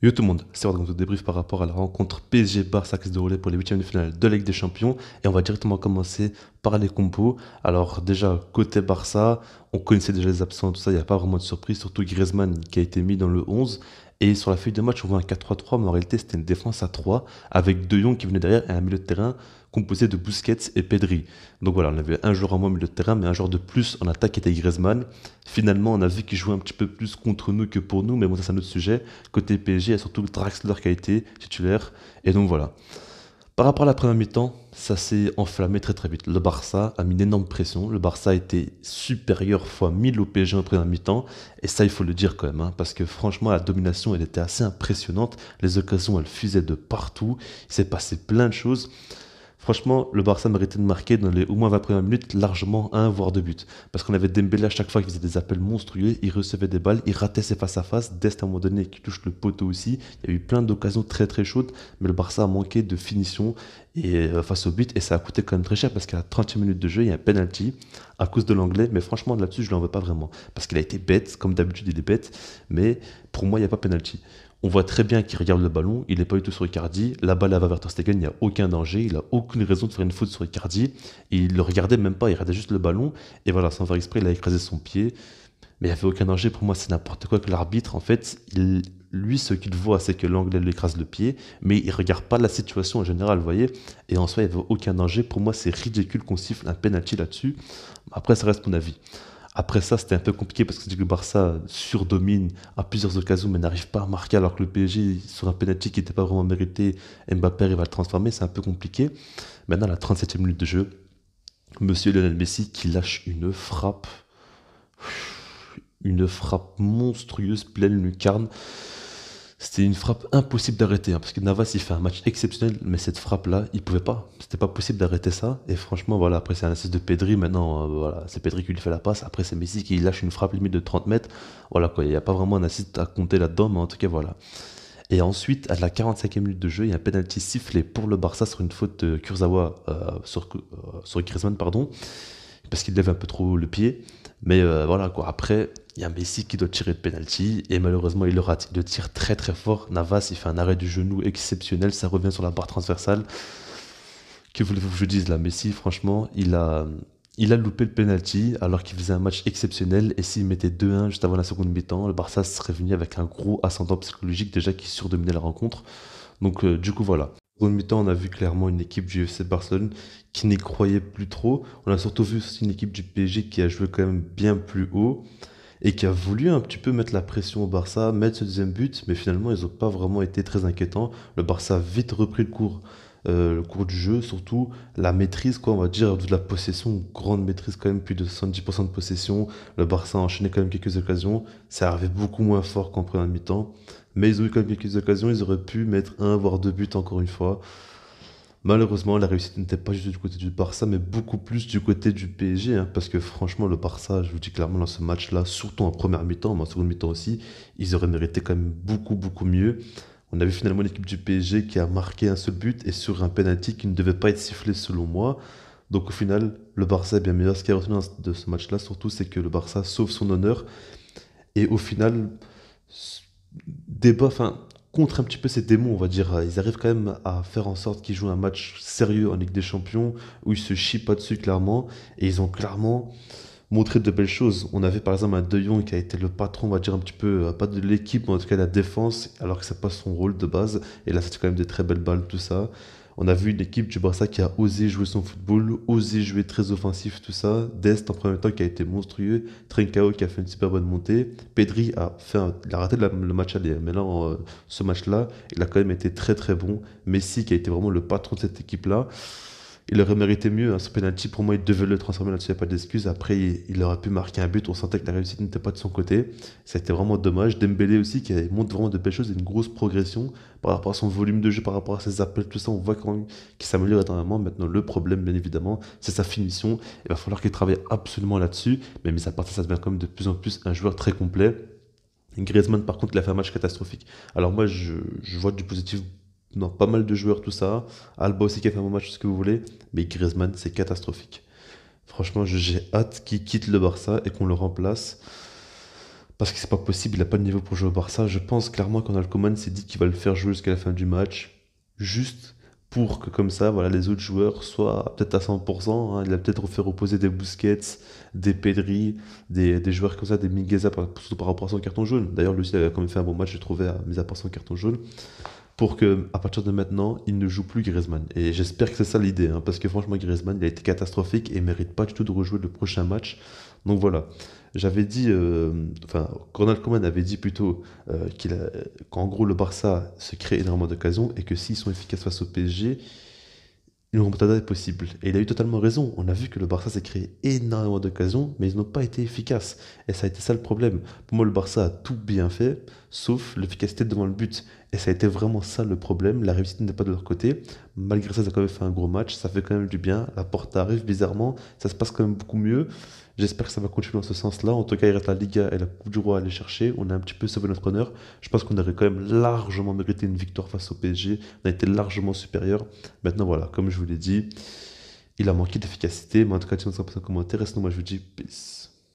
Yo tout le monde, c'est Ordre de débrief par rapport à la rencontre PSG-Barça qui se déroulait pour les huitièmes de finale de la Ligue des Champions. Et on va directement commencer par les compos. Alors déjà, côté Barça, on connaissait déjà les absents, tout ça, il n'y a pas vraiment de surprise, surtout Griezmann qui a été mis dans le 11. Et sur la feuille de match, on voit un 4-3-3, mais en réalité c'était une défense à 3, avec De Jong qui venait derrière et un milieu de terrain composé de Busquets et Pedri. Donc voilà, on avait un joueur en moins au milieu de terrain, mais un joueur de plus en attaque qui était Griezmann. Finalement, on a vu qu'il jouait un petit peu plus contre nous que pour nous, mais bon, ça c'est un autre sujet. Côté PSG, il y a surtout Draxler qui a été titulaire. Et donc voilà. Par rapport à la première mi-temps, ça s'est enflammé très très vite. Le Barça a mis une énorme pression. Le Barça a été supérieur fois 1000 au PSG en première mi-temps. Et ça, il faut le dire quand même. Parce que franchement, la domination, elle était assez impressionnante. Les occasions, elles fusaient de partout. Il s'est passé plein de choses. Franchement, le Barça méritait de marquer dans les au moins 20 premières minutes largement un voire deux buts. Parce qu'on avait Dembélé à chaque fois qui faisait des appels monstrueux, il recevait des balles, il ratait ses face-à-face, Dest à un moment donné qui touche le poteau aussi. Il y a eu plein d'occasions très très chaudes, mais le Barça a manqué de finition face au but et ça a coûté quand même très cher parce qu'à la 30e minute de jeu, il y a un penalty à cause de l'anglais. Mais franchement, là-dessus, je ne l'en veux pas vraiment. Parce qu'il a été bête, comme d'habitude, il est bête. Mais pour moi, il n'y a pas penalty. On voit très bien qu'il regarde le ballon, il n'est pas du tout sur Icardi. La balle elle va vers Ter Stegen, il n'y a aucun danger, il n'a aucune raison de faire une faute sur Icardi. Et il le regardait même pas, il regardait juste le ballon. Et voilà, sans faire exprès, il a écrasé son pied. Mais il n'y avait aucun danger. Pour moi, c'est n'importe quoi que l'arbitre, en fait, lui, ce qu'il voit, c'est que l'anglais lui écrase le pied, mais il regarde pas la situation en général, vous voyez. Et en soi, il n'y avait aucun danger. Pour moi, c'est ridicule qu'on siffle un penalty là-dessus. Après, ça reste mon avis. Après ça, c'était un peu compliqué parce que le Barça surdomine à plusieurs occasions mais n'arrive pas à marquer alors que le PSG, sur un penalty qui n'était pas vraiment mérité, Mbappé il va le transformer, c'est un peu compliqué. Maintenant, à la 37e minute de jeu, Monsieur Lionel Messi qui lâche une frappe monstrueuse, pleine lucarne. C'était une frappe impossible d'arrêter, parce que Navas il fait un match exceptionnel, mais cette frappe-là, il pouvait pas. C'était pas possible d'arrêter ça. Et franchement, voilà, après c'est un assist de Pedri, maintenant, voilà, c'est Pedri qui lui fait la passe. Après c'est Messi qui lâche une frappe limite de 30 mètres. Voilà quoi, il n'y a pas vraiment un assist à compter là-dedans, mais en tout cas voilà. Et ensuite, à la 45e minute de jeu, il y a un penalty sifflé pour le Barça sur une faute de Kurzawa sur Griezmann, pardon parce qu'il lève un peu trop le pied. Mais voilà quoi. Après, il y a Messi qui doit tirer le penalty et malheureusement il le rate. Il le tire très très fort. Navas, il fait un arrêt du genou exceptionnel. Ça revient sur la barre transversale. Que voulez-vous que je dise là? Messi, franchement, il a loupé le penalty alors qu'il faisait un match exceptionnel. Et s'il mettait 2-1 juste avant la seconde mi-temps, le Barça serait venu avec un gros ascendant psychologique déjà qui surdominait la rencontre. Donc du coup voilà. Au mi-temps, on a vu clairement une équipe du FC Barcelone qui n'y croyait plus trop. On a surtout vu aussi une équipe du PSG qui a joué quand même bien plus haut et qui a voulu un petit peu mettre la pression au Barça, mettre ce deuxième but, mais finalement ils n'ont pas vraiment été très inquiétants. Le Barça a vite repris le cours du jeu, surtout la maîtrise, quoi, on va dire, de la possession, grande maîtrise quand même, plus de 70% de possession. Le Barça a enchaîné quand même quelques occasions, ça arrivait beaucoup moins fort qu'en première mi-temps, mais ils ont eu quand même quelques occasions, ils auraient pu mettre un voire deux buts encore une fois. Malheureusement, la réussite n'était pas juste du côté du Barça, mais beaucoup plus du côté du PSG, parce que franchement, le Barça, je vous dis clairement, dans ce match-là, surtout en première mi-temps, mais en seconde mi-temps aussi, ils auraient mérité quand même beaucoup, beaucoup mieux. On a vu finalement l'équipe du PSG qui a marqué un seul but et sur un penalty qui ne devait pas être sifflé selon moi. Donc au final, le Barça est bien meilleur. Ce qui est retenu de ce match-là, surtout, c'est que le Barça sauve son honneur et au final, débat, enfin, contre un petit peu ces démons, on va dire. Ils arrivent quand même à faire en sorte qu'ils jouent un match sérieux en Ligue des Champions, où ils se chient pas dessus clairement, et ils ont clairement montré de belles choses. On avait par exemple un De Jong qui a été le patron, on va dire un petit peu, pas de l'équipe, mais en tout cas de la défense, alors que c'est pas son rôle de base, et là c'était quand même des très belles balles, tout ça. On a vu une équipe du Barça qui a osé jouer son football, osé jouer très offensif, tout ça. Dest en premier temps qui a été monstrueux. Trincao qui a fait une super bonne montée. Pedri il a raté le match aller. Mais là, ce match-là, il a quand même été très très bon. Messi qui a été vraiment le patron de cette équipe-là. Il aurait mérité mieux, hein, ce penalty. Pour moi, il devait le transformer là-dessus, il n'y a pas d'excuse. Après, il aurait pu marquer un but. On sentait que la réussite n'était pas de son côté. Ça a été vraiment dommage. Dembélé aussi, qui montre vraiment de belles choses et une grosse progression par rapport à son volume de jeu, par rapport à ses appels, tout ça. On voit quand même qu'il s'améliore énormément. Maintenant, le problème, bien évidemment, c'est sa finition. Il va falloir qu'il travaille absolument là-dessus. Mais mis à part ça, ça devient quand même de plus en plus un joueur très complet. Griezmann, par contre, il a fait un match catastrophique. Alors moi, je vois du positif dans pas mal de joueurs, tout ça. Alba aussi qui a fait un bon match, ce que vous voulez. Mais Griezmann, c'est catastrophique. Franchement, j'ai hâte qu'il quitte le Barça et qu'on le remplace. Parce que c'est pas possible, il a pas de niveau pour jouer au Barça. Je pense clairement qu'Ronald Koeman s'est dit qu'il va le faire jouer jusqu'à la fin du match, juste pour que comme ça, voilà, les autres joueurs soient peut-être à 100%, hein. Il a peut-être fait reposer des Busquets, des Pedri, des joueurs comme ça, des Mingueza, surtout par rapport à son carton jaune. D'ailleurs, lui aussi, il avait quand même fait un bon match, j'ai trouvé, mis à part son carton jaune, pour que à partir de maintenant, il ne joue plus Griezmann. Et j'espère que c'est ça l'idée, hein, parce que franchement, Griezmann, il a été catastrophique et mérite pas du tout de rejouer le prochain match. Donc voilà, j'avais dit, enfin, Ronald Koeman avait dit plutôt qu'en gros le Barça se crée énormément d'occasions et que s'ils sont efficaces face au PSG, une remontada est possible. Et il a eu totalement raison. On a vu que le Barça s'est créé énormément d'occasions, mais ils n'ont pas été efficaces. Et ça a été ça le problème. Pour moi, le Barça a tout bien fait, sauf l'efficacité devant le but. Et ça a été vraiment ça le problème. La réussite n'est pas de leur côté. Malgré ça, ils ont quand même fait un gros match. Ça fait quand même du bien. La porte arrive bizarrement. Ça se passe quand même beaucoup mieux. J'espère que ça va continuer dans ce sens-là. En tout cas, il reste la Liga et la Coupe du Roi à aller chercher. On a un petit peu sauvé notre honneur. Je pense qu'on aurait quand même largement mérité une victoire face au PSG. On a été largement supérieur. Maintenant, voilà, comme je vous l'ai dit, il a manqué d'efficacité. Mais en tout cas, si vous avez un commentaire, sinon moi je vous dis peace.